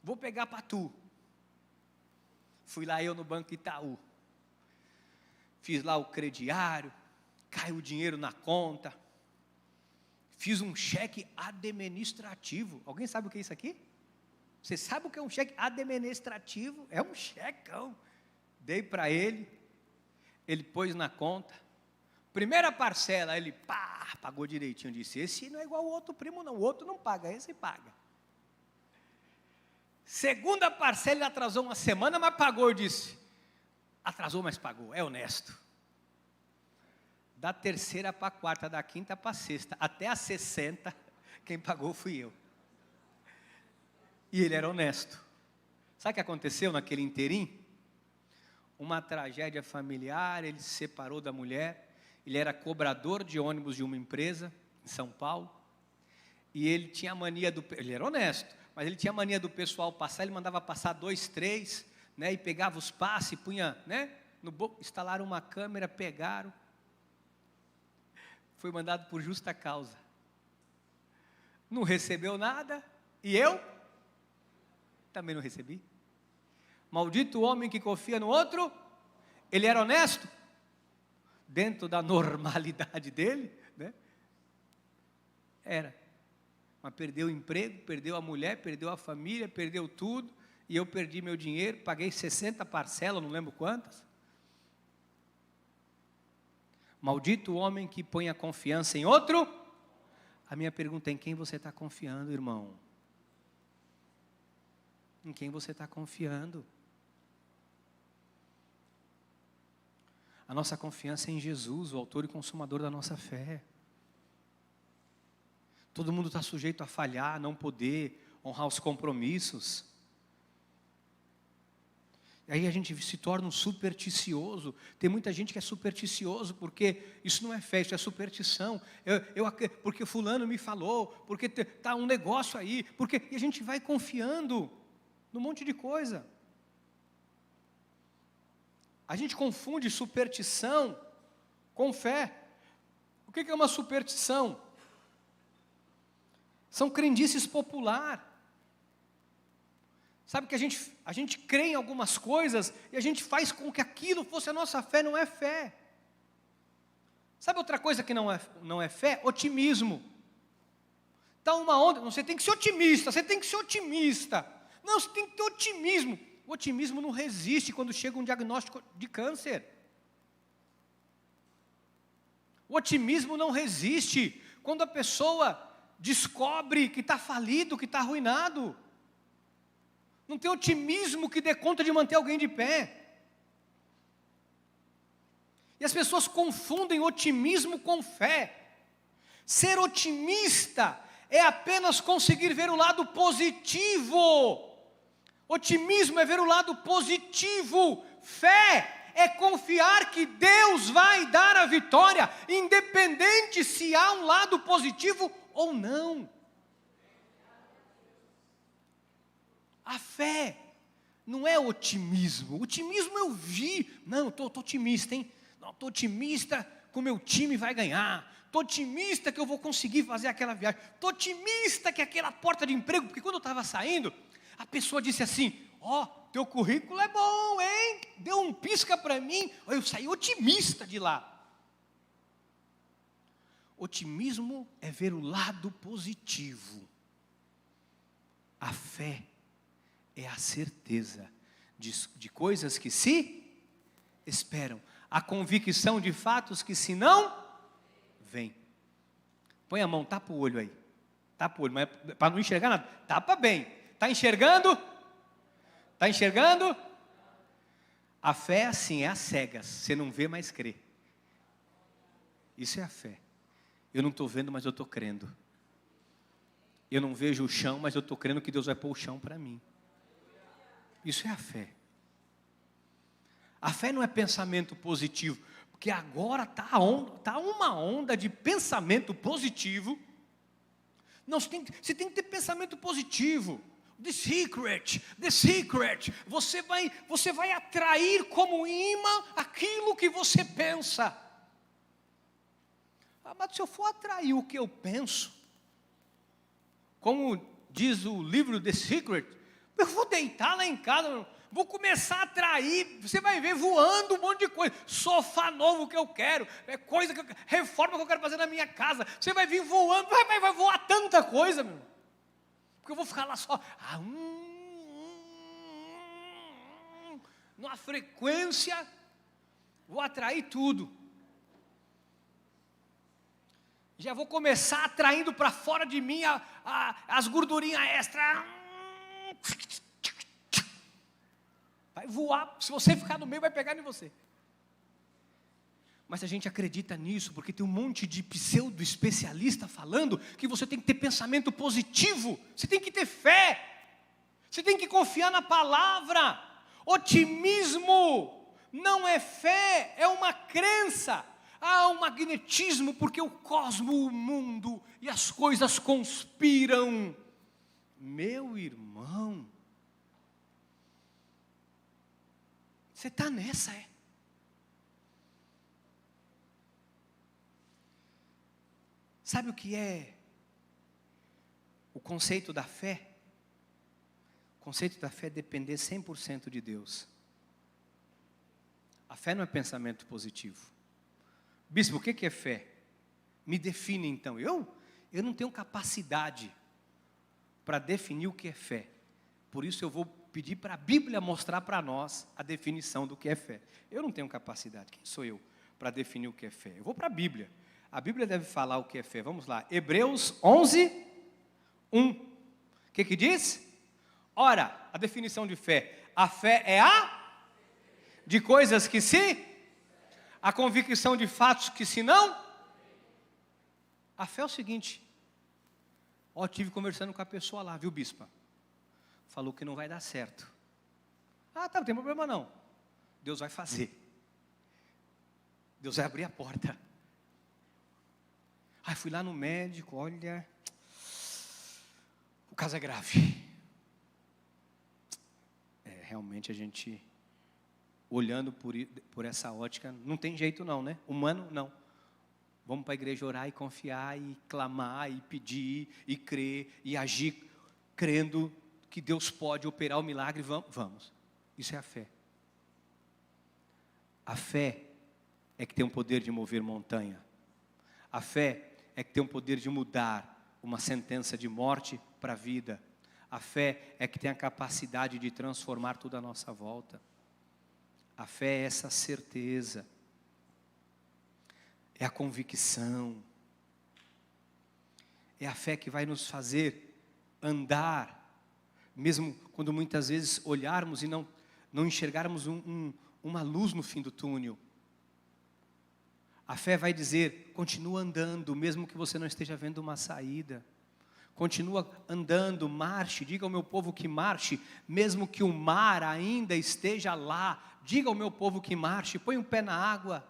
vou pegar para tu. Fui lá eu no Banco Itaú, fiz lá o crediário, caiu o dinheiro na conta, fiz um cheque administrativo. Alguém sabe o que é isso aqui? Você sabe o que é um cheque administrativo? É um checão. Dei para ele pôs na conta. Primeira parcela, ele pagou direitinho. Disse, esse não é igual ao outro primo não, o outro não paga, esse paga. Segunda parcela, ele atrasou uma semana, mas pagou. Eu disse, atrasou, mas pagou, é honesto. Da terceira para a quarta, da quinta para a sexta, até a 60, quem pagou fui eu. E ele era honesto. Sabe o que aconteceu naquele inteirinho? Uma tragédia familiar, ele se separou da mulher, ele era cobrador de ônibus de uma empresa, em São Paulo, e ele tinha a mania ele era honesto, mas ele tinha a mania do pessoal passar, ele mandava passar 2, 3, né, e pegava os passes, e punha, né, instalaram uma câmera, pegaram, foi mandado por justa causa, não recebeu nada, e eu também não recebi. Maldito o homem que confia no outro. Ele era honesto, dentro da normalidade dele, né? Era, mas perdeu o emprego, perdeu a mulher, perdeu a família, perdeu tudo, e eu perdi meu dinheiro, paguei 60 parcelas, não lembro quantas. Maldito o homem que põe a confiança em outro. A minha pergunta é, em quem você está confiando, irmão? Em quem você está confiando? A nossa confiança é em Jesus, o autor e consumador da nossa fé. Todo mundo está sujeito a falhar, não poder honrar os compromissos. E aí a gente se torna um supersticioso. Tem muita gente que é supersticioso, porque isso não é fé, isso é superstição. Porque fulano me falou, porque está um negócio aí, e a gente vai confiando num monte de coisa. A gente confunde superstição com fé. O que é uma superstição? São crendices populares. Sabe que a gente crê em algumas coisas e a gente faz com que aquilo fosse a nossa fé, não é fé. Sabe outra coisa que não é fé? Otimismo. Está uma onda, você tem que ser otimista, Não, você tem que ter otimismo. O otimismo não resiste quando chega um diagnóstico de câncer. O otimismo não resiste quando a pessoa descobre que está falido, que está arruinado. Não tem otimismo que dê conta de manter alguém de pé. E as pessoas confundem otimismo com fé. Ser otimista é apenas conseguir ver o lado positivo. Otimismo é ver o lado positivo. Fé é confiar que Deus vai dar a vitória, independente se há um lado positivo ou não. A fé não é otimismo. Otimismo eu vi. Não, estou otimista, hein? Não, estou otimista que o meu time vai ganhar. estou otimista que eu vou conseguir fazer aquela viagem, estou otimista que aquela porta de emprego, porque quando eu estava saindo, a pessoa disse assim, teu currículo é bom, hein? Deu um pisca para mim, eu saí otimista de lá. Otimismo é ver o lado positivo. A fé é a certeza de coisas que se esperam. A convicção de fatos que se não vem. Põe a mão, tapa o olho aí. Tapa o olho, mas para não enxergar nada. Tapa bem. Está enxergando? Está enxergando? A fé é assim, é às cegas. Você não vê, mas crê. Isso é a fé. Eu não estou vendo, mas eu estou crendo. Eu não vejo o chão, mas eu estou crendo que Deus vai pôr o chão para mim. Isso é a fé. A fé não é pensamento positivo, porque agora está uma onda de pensamento positivo. Não, você tem que ter pensamento positivo. The secret. Você vai atrair como imã aquilo que você pensa. Mas se eu for atrair o que eu penso, como diz o livro The Secret, eu vou deitar lá em casa, vou começar a atrair, você vai ver voando um monte de coisa, sofá novo que eu quero, reforma que eu quero fazer na minha casa, você vai vir voando, vai voar tanta coisa, meu, porque eu vou ficar lá só, numa frequência, vou atrair tudo. Já vou começar atraindo para fora de mim as gordurinhas extras. Vai voar, se você ficar no meio, vai pegar em você. Mas a gente acredita nisso, porque tem um monte de pseudo-especialista falando que você tem que ter pensamento positivo, você tem que ter fé, você tem que confiar na palavra. Otimismo não é fé, é uma crença. Há um magnetismo, porque o cosmo, o mundo e as coisas conspiram. Meu irmão, você está nessa, é? Sabe o que é o conceito da fé? O conceito da fé é depender 100% de Deus. A fé não é pensamento positivo. Bispo, o que é fé? Me define então. Eu não tenho capacidade para definir o que é fé. Por isso eu vou pedir para a Bíblia mostrar para nós a definição do que é fé. Eu não tenho capacidade. Quem sou eu para definir o que é fé? Eu vou para a Bíblia. A Bíblia deve falar o que é fé. Vamos lá. Hebreus 11, 1. O que diz? Ora, a definição de fé. A fé é de coisas que se... A convicção de fatos que se não... A fé é o seguinte. Estive conversando com a pessoa lá, viu, bispa? Falou que não vai dar certo. Tá, não tem problema não. Deus vai fazer. Deus vai abrir a porta. Fui lá no médico, olha... O caso é grave. Realmente a gente... Olhando por essa ótica, não tem jeito não, né? Humano, não. Vamos para a igreja orar e confiar, e clamar, e pedir, e crer, e agir, crendo que Deus pode operar o milagre, vamos. Isso é a fé. A fé é que tem o poder de mover montanha. A fé é que tem o poder de mudar uma sentença de morte para a vida. A fé é que tem a capacidade de transformar tudo à nossa volta. A fé é essa certeza, é a convicção, é a fé que vai nos fazer andar, mesmo quando muitas vezes olharmos e não enxergarmos uma luz no fim do túnel. A fé vai dizer, continua andando, mesmo que você não esteja vendo uma saída. Continua andando, marche, diga ao meu povo que marche, mesmo que o mar ainda esteja lá. Diga ao meu povo que marche, põe um pé na água.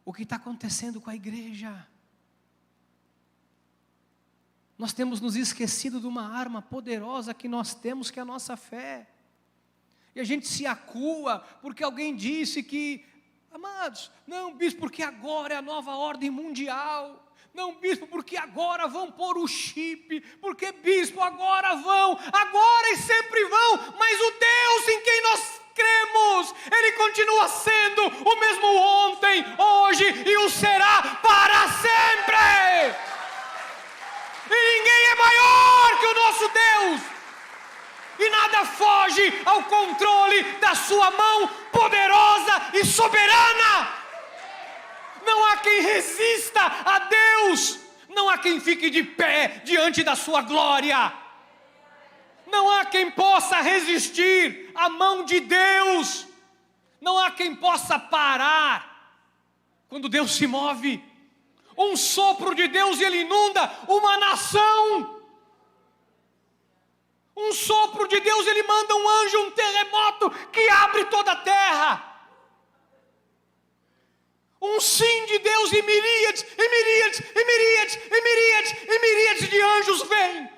O que está acontecendo com a igreja? Nós temos nos esquecido de uma arma poderosa que nós temos, que é a nossa fé. E a gente se acua, porque alguém disse que Amados, não, bispo, porque agora é a nova ordem mundial. Não, bispo, porque agora vão pôr o chip. Porque, bispo, agora vão, agora e sempre vão. Mas o Deus em quem nós cremos, Ele continua sendo o mesmo ontem, hoje e o será para sempre. E ninguém é maior que o nosso Deus. E nada foge ao controle da sua mão poderosa e soberana. Não há quem resista a Deus. Não há quem fique de pé diante da sua glória. Não há quem possa resistir à mão de Deus. Não há quem possa parar quando Deus se move. Um sopro de Deus e Ele inunda uma nação. Um sopro de Deus, Ele manda um anjo, um terremoto que abre toda a terra. Um sim de Deus e miríades, e miríades, e miríades, e miríades, e miríades de anjos vêm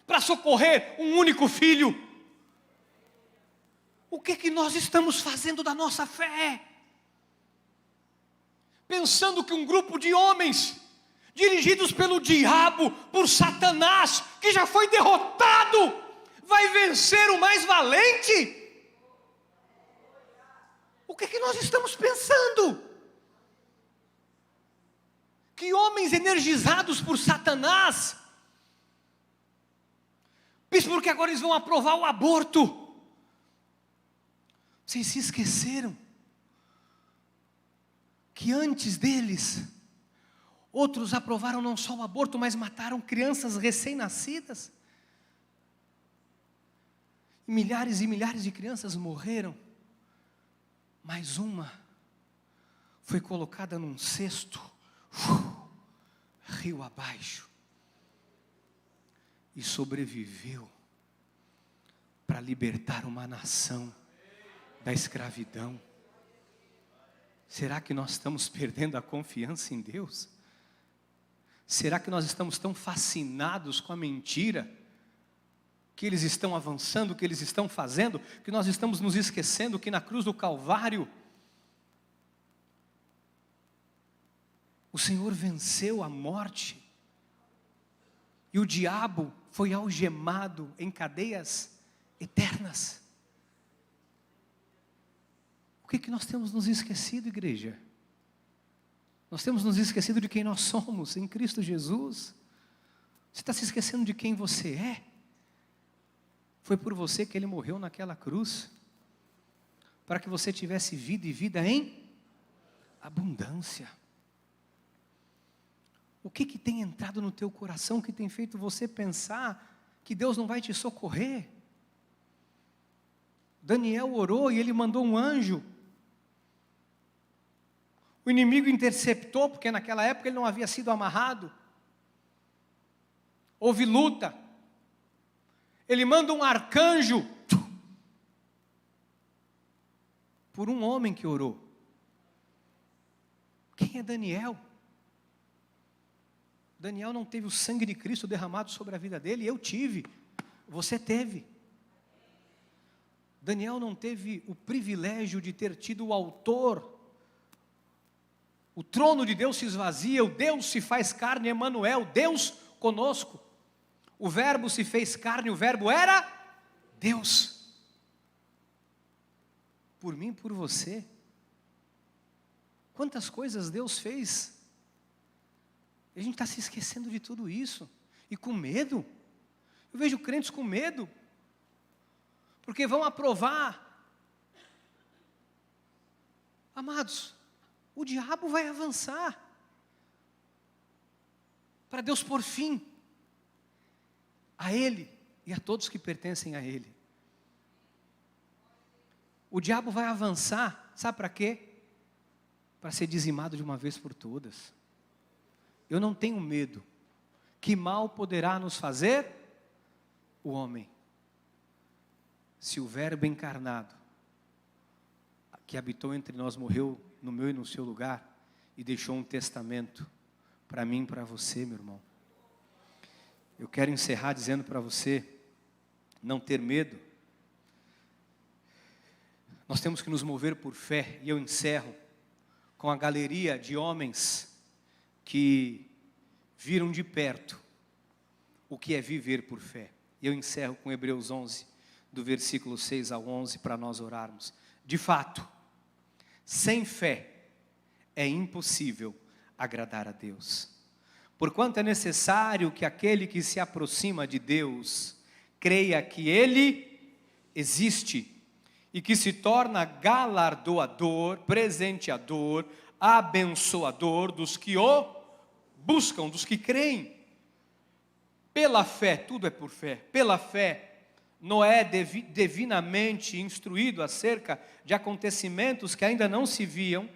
para socorrer um único filho. O que nós estamos fazendo da nossa fé? Pensando que um grupo de homens, dirigidos pelo diabo, por Satanás, que já foi derrotado, vai vencer o mais valente? O que nós estamos pensando? Que homens energizados por Satanás, bispo, porque agora eles vão aprovar o aborto. Vocês se esqueceram que antes deles, outros aprovaram não só o aborto, mas mataram crianças recém-nascidas. Milhares e milhares de crianças morreram, mas uma foi colocada num cesto, rio abaixo, e sobreviveu para libertar uma nação da escravidão. Será que nós estamos perdendo a confiança em Deus? Será que nós estamos tão fascinados com a mentira que eles estão avançando, que eles estão fazendo, que nós estamos nos esquecendo que na cruz do Calvário o Senhor venceu a morte e o diabo foi algemado em cadeias eternas? O que nós temos nos esquecido, igreja? Nós temos nos esquecido de quem nós somos em Cristo Jesus. Você está se esquecendo de quem você é? Foi por você que Ele morreu naquela cruz, para que você tivesse vida e vida em abundância. O que tem entrado no teu coração que tem feito você pensar que Deus não vai te socorrer? Daniel orou e ele mandou um anjo. O inimigo interceptou, porque naquela época ele não havia sido amarrado. Houve luta. Ele manda um arcanjo por um homem que orou. Quem é Daniel? Daniel não teve o sangue de Cristo derramado sobre a vida dele. Eu tive, você teve. Daniel não teve o privilégio de ter tido o autor. O trono de Deus se esvazia, o Deus se faz carne, Emanuel, Deus conosco. O verbo se fez carne, o verbo era Deus. Por mim, por você. Quantas coisas Deus fez. A gente está se esquecendo de tudo isso. E com medo. Eu vejo crentes com medo. Porque vão aprovar. Amados, o diabo vai avançar. Para Deus pôr fim a Ele e a todos que pertencem a Ele. O diabo vai avançar, sabe para quê? Para ser dizimado de uma vez por todas. Eu não tenho medo. Que mal poderá nos fazer o homem? Se o verbo encarnado, que habitou entre nós, morreu no meu e no seu lugar, e deixou um testamento, para mim e para você, meu irmão. Eu quero encerrar dizendo para você, não ter medo. Nós temos que nos mover por fé, e eu encerro. com a galeria de homens que viram de perto o que é viver por fé. E eu encerro com Hebreus 11, do versículo 6 ao 11, para nós orarmos. De fato, sem fé é impossível agradar a Deus. Porquanto é necessário que aquele que se aproxima de Deus creia que Ele existe e que se torna galardoador, presenteador, abençoador dos que o buscam, dos que creem. Pela fé, tudo é por fé, pela fé, Noé, divinamente instruído acerca de acontecimentos que ainda não se viam,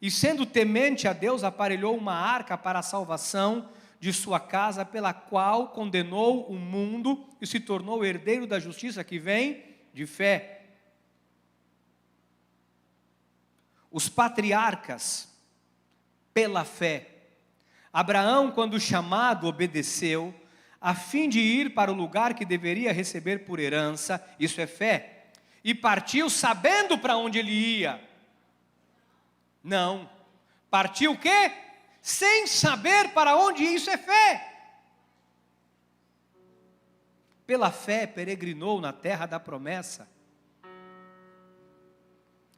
e sendo temente a Deus, aparelhou uma arca para a salvação de sua casa, pela qual condenou o mundo e se tornou herdeiro da justiça que vem de fé. Os patriarcas, pela fé, Abraão, quando chamado, obedeceu, a fim de ir para o lugar que deveria receber por herança, isso é fé, e partiu sabendo para onde ele ia. Não, partiu o quê? Sem saber para onde ia, isso é fé. Pela fé peregrinou na terra da promessa.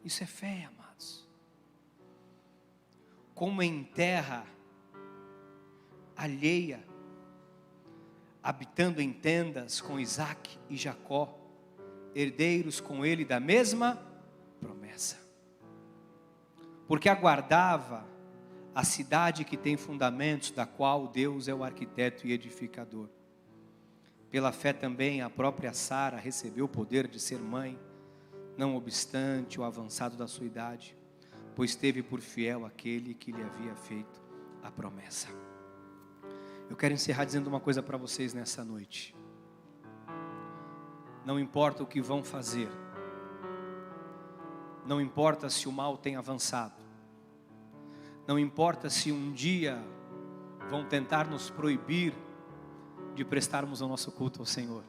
Isso é fé, amados. Como em terra alheia, habitando em tendas com Isaque e Jacó, herdeiros com ele da mesma promessa. Porque aguardava a cidade que tem fundamentos, da qual Deus é o arquiteto e edificador. Pela fé também a própria Sara recebeu o poder de ser mãe, não obstante o avançado da sua idade, pois teve por fiel aquele que lhe havia feito a promessa. Eu quero encerrar dizendo uma coisa para vocês nessa noite. Não importa o que vão fazer, não importa se o mal tem avançado, não importa se um dia vão tentar nos proibir de prestarmos o nosso culto ao Senhor,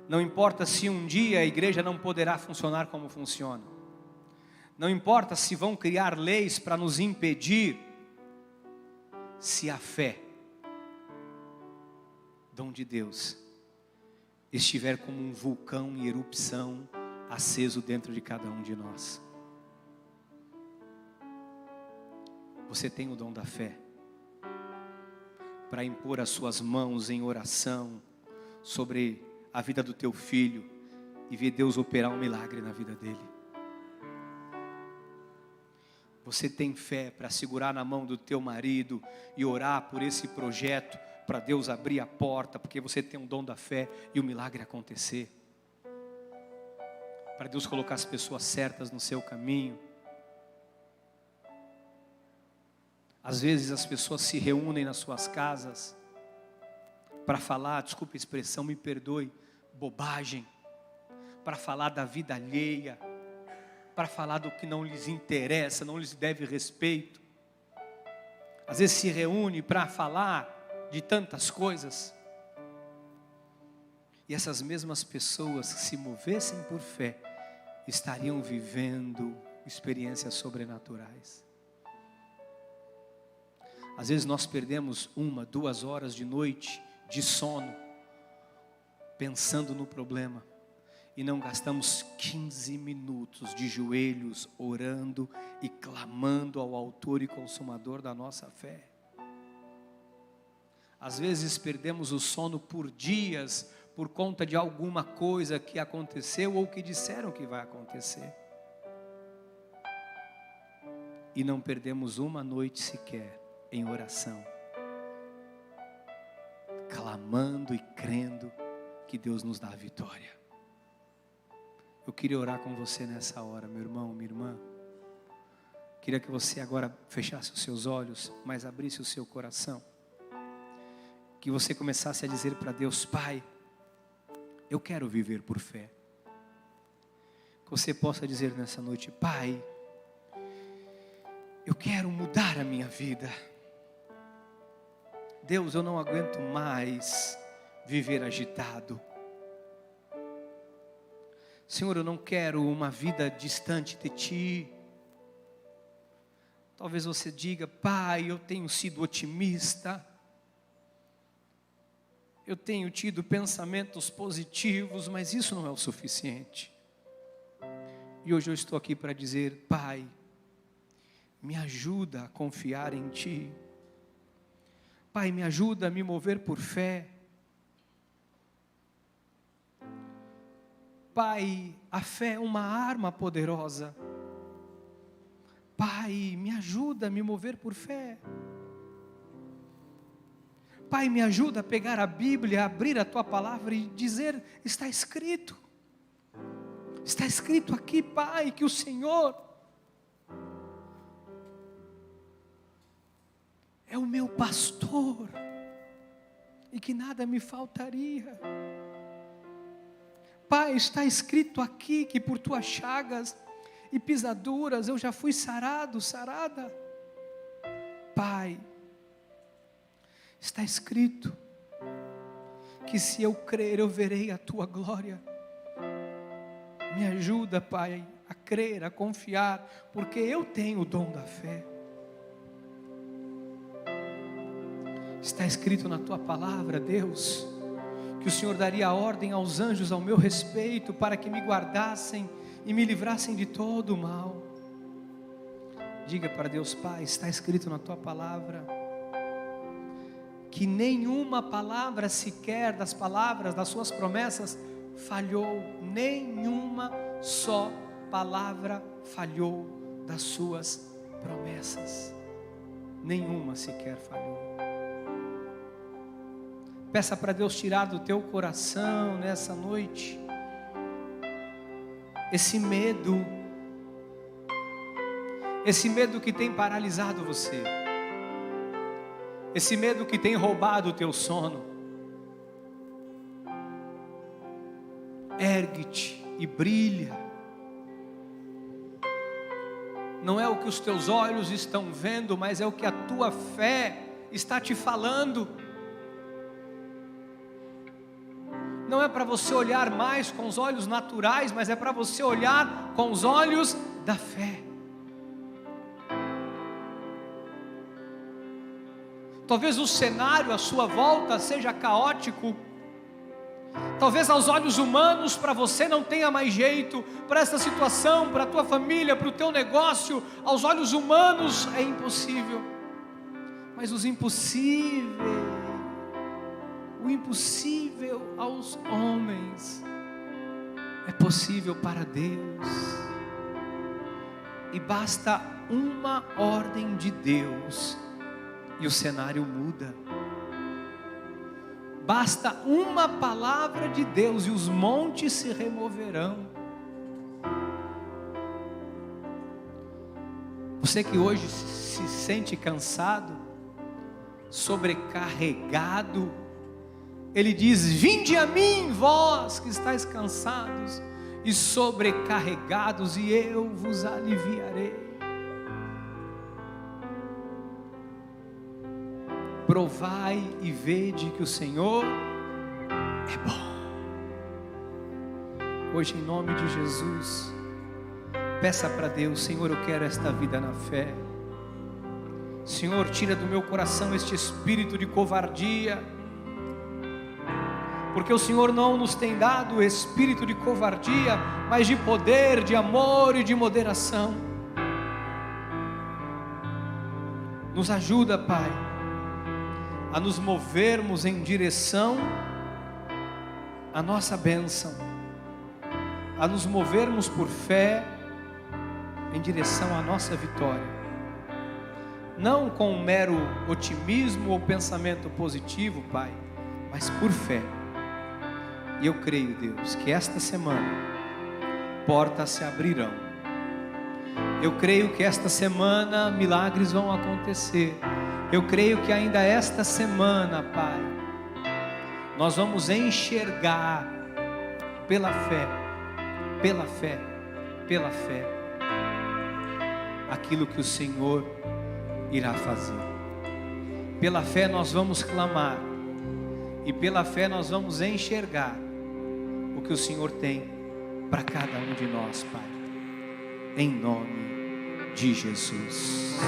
não importa se um dia a igreja não poderá funcionar como funciona, não importa se vão criar leis para nos impedir, se a fé, dom de Deus, estiver como um vulcão em erupção, aceso dentro de cada um de nós. Você tem o dom da fé, para impor as suas mãos em oração, sobre a vida do teu filho, e ver Deus operar um milagre na vida dele. Você tem fé para segurar na mão do teu marido e orar por esse projeto, para Deus abrir a porta, porque você tem um dom da fé e o milagre acontecer. Para Deus colocar as pessoas certas no seu caminho. Às vezes as pessoas se reúnem nas suas casas para falar, desculpe a expressão, me perdoe, bobagem, para falar da vida alheia, para falar do que não lhes interessa, não lhes deve respeito. Às vezes se reúne para falar de tantas coisas. E essas mesmas pessoas que se movessem por fé, estariam vivendo experiências sobrenaturais. Às vezes nós perdemos 1, 2 horas de noite de sono, pensando no problema. E não gastamos 15 minutos de joelhos, orando e clamando ao autor e consumador da nossa fé. Às vezes perdemos o sono por dias, por conta de alguma coisa que aconteceu ou que disseram que vai acontecer. E não perdemos uma noite sequer em oração, clamando e crendo que Deus nos dá a vitória. Eu queria orar com você nessa hora, meu irmão, minha irmã. Queria que você agora fechasse os seus olhos, mas abrisse o seu coração. Que você começasse a dizer para Deus: Pai, eu quero viver por fé. Que você possa dizer nessa noite: Pai, eu quero mudar a minha vida. Deus, eu não aguento mais viver agitado. Senhor, eu não quero uma vida distante de Ti. Talvez você diga: Pai, eu tenho sido otimista, eu tenho tido pensamentos positivos, mas isso não é o suficiente. E hoje eu estou aqui para dizer: Pai, me ajuda a confiar em Ti. Pai, me ajuda a me mover por fé. Pai, a fé é uma arma poderosa. Pai, me ajuda a me mover por fé. Pai, me ajuda a pegar a Bíblia, abrir a Tua palavra e dizer: está escrito. Está escrito aqui, Pai, que o Senhor é o meu pastor e que nada me faltaria. Pai, está escrito aqui que por Tuas chagas e pisaduras eu já fui sarado, sarada. Pai, está escrito que se eu crer eu verei a Tua glória. Me ajuda, Pai, a crer, a confiar, porque eu tenho o dom da fé. Está escrito na Tua palavra, Deus, que o Senhor daria ordem aos anjos ao meu respeito, para que me guardassem e me livrassem de todo o mal. Diga para Deus: Pai, está escrito na Tua palavra, que nenhuma palavra sequer das palavras, das Suas promessas, falhou, nenhuma só palavra falhou das Suas promessas, nenhuma sequer falhou. Peça para Deus tirar do teu coração nessa noite esse medo que tem paralisado você, esse medo que tem roubado o teu sono. Ergue-te e brilha. Não é o que os teus olhos estão vendo, mas é o que a tua fé está te falando. Não é para você olhar mais com os olhos naturais, mas é para você olhar com os olhos da fé. Talvez o cenário à sua volta seja caótico. Talvez aos olhos humanos para você não tenha mais jeito, para essa situação, para a tua família, para o teu negócio, aos olhos humanos é impossível. Mas o impossível aos homens é possível para Deus. E basta uma ordem de Deus e o cenário muda. Basta uma palavra de Deus e os montes se removerão. Você que hoje se sente cansado, sobrecarregado, Ele diz: vinde a mim, vós que estáis cansados e sobrecarregados, e eu vos aliviarei. Provai e vede que o Senhor é bom. Hoje, em nome de Jesus, peça para Deus: Senhor, eu quero esta vida na fé. Senhor, tira do meu coração este espírito de covardia, porque o Senhor não nos tem dado o espírito de covardia, mas de poder, de amor e de moderação. Nos ajuda, Pai, a nos movermos em direção à nossa bênção, a nos movermos por fé em direção à nossa vitória, não com um mero otimismo ou pensamento positivo, Pai, mas por fé. E eu creio, Deus, que esta semana portas se abrirão. Eu creio que esta semana milagres vão acontecer. Eu creio que ainda esta semana, Pai, nós vamos enxergar pela fé, aquilo que o Senhor irá fazer. Pela fé nós vamos clamar, e pela fé nós vamos enxergar o que o Senhor tem para cada um de nós, Pai, em nome de Jesus.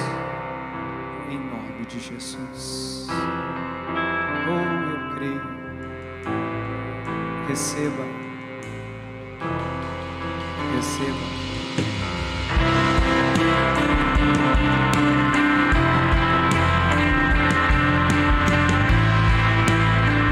Em nome de Jesus. Oh, eu creio. Receba. Receba.